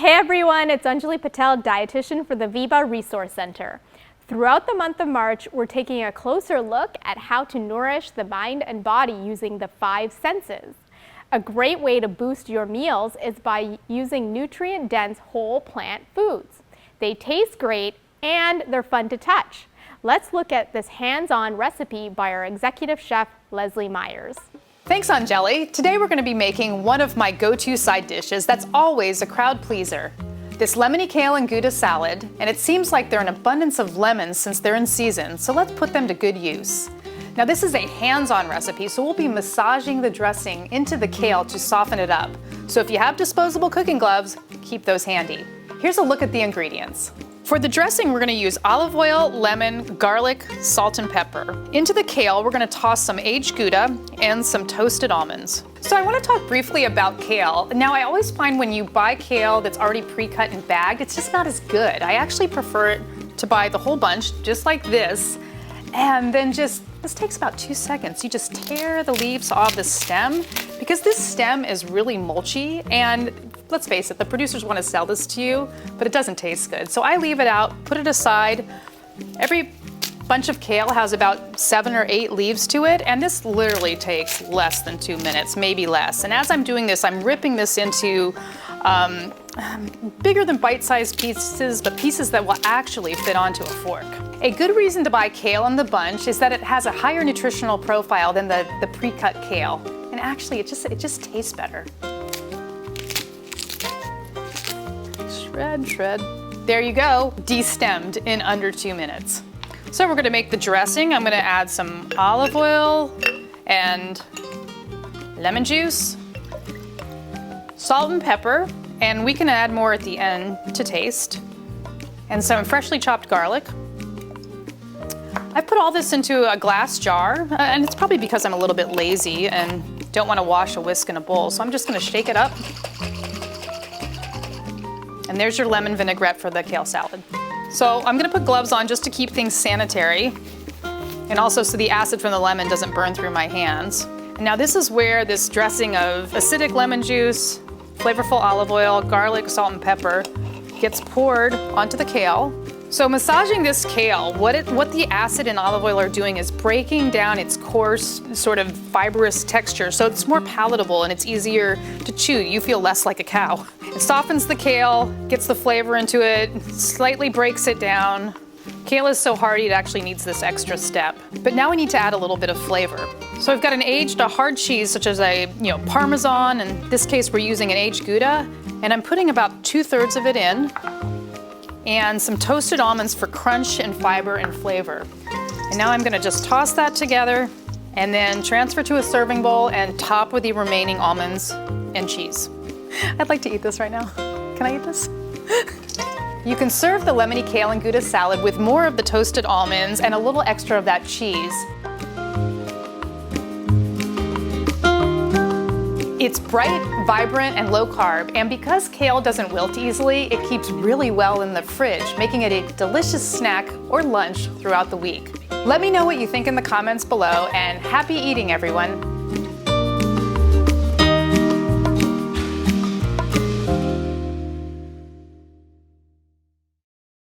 Hey everyone, it's Anjali Patel, dietitian for the VEBA Resource Center. Throughout the month of March, we're taking a closer look at how to nourish the mind and body using the 5 senses. A great way to boost your meals is by using nutrient-dense whole plant foods. They taste great and they're fun to touch. Let's look at this hands-on recipe by our executive chef, Leslie Myers. Thanks, Anjali. Today we're going to be making one of my go-to side dishes that's always a crowd pleaser. This lemony kale and Gouda salad, and it seems like there are an abundance of lemons since they're in season, so let's put them to good use. Now this is a hands-on recipe, so we'll be massaging the dressing into the kale to soften it up. So if you have disposable cooking gloves, keep those handy. Here's a look at the ingredients. For the dressing, we're going to use olive oil, lemon, garlic, salt, and pepper. Into the kale, we're going to toss some aged Gouda and some toasted almonds. So I want to talk briefly about kale. Now, I always find when you buy kale that's already pre-cut and bagged, it's just not as good. I actually prefer it to buy the whole bunch, just like this, and then this takes about 2 seconds. You just tear the leaves off the stem, because this stem is really mulchy, and let's face it, the producers want to sell this to you, but it doesn't taste good. So I leave it out, put it aside. Every bunch of kale has about 7 or 8 leaves to it, and this literally takes less than 2 minutes, maybe less. And as I'm doing this, I'm ripping this into bigger than bite-sized pieces, but pieces that will actually fit onto a fork. A good reason to buy kale in the bunch is that it has a higher nutritional profile than the pre-cut kale. And actually, it just tastes better. Shred, shred. There you go, destemmed in under 2 minutes. So we're gonna make the dressing. I'm gonna add some olive oil and lemon juice, salt and pepper, and we can add more at the end to taste, and some freshly chopped garlic. I've put all this into a glass jar, and it's probably because I'm a little bit lazy and don't want to wash a whisk in a bowl, so I'm just going to shake it up. And there's your lemon vinaigrette for the kale salad. So I'm going to put gloves on just to keep things sanitary, and also so the acid from the lemon doesn't burn through my hands. And now this is where this dressing of acidic lemon juice, flavorful olive oil, garlic, salt, and pepper gets poured onto the kale. So massaging this kale, what the acid and olive oil are doing is breaking down its coarse, sort of fibrous texture, so it's more palatable and it's easier to chew. You feel less like a cow. It softens the kale, gets the flavor into it, slightly breaks it down. Kale is so hearty it actually needs this extra step. But now we need to add a little bit of flavor. So I've got a hard cheese such as Parmesan. In this case we're using an aged Gouda, and I'm putting about 2/3 of it in, and some toasted almonds for crunch and fiber and flavor. And now I'm gonna just toss that together and then transfer to a serving bowl and top with the remaining almonds and cheese. I'd like to eat this right now. Can I eat this? You can serve the lemony kale and Gouda salad with more of the toasted almonds and a little extra of that cheese. It's bright, vibrant, and low carb, and because kale doesn't wilt easily, it keeps really well in the fridge, making it a delicious snack or lunch throughout the week. Let me know what you think in the comments below, and happy eating, everyone.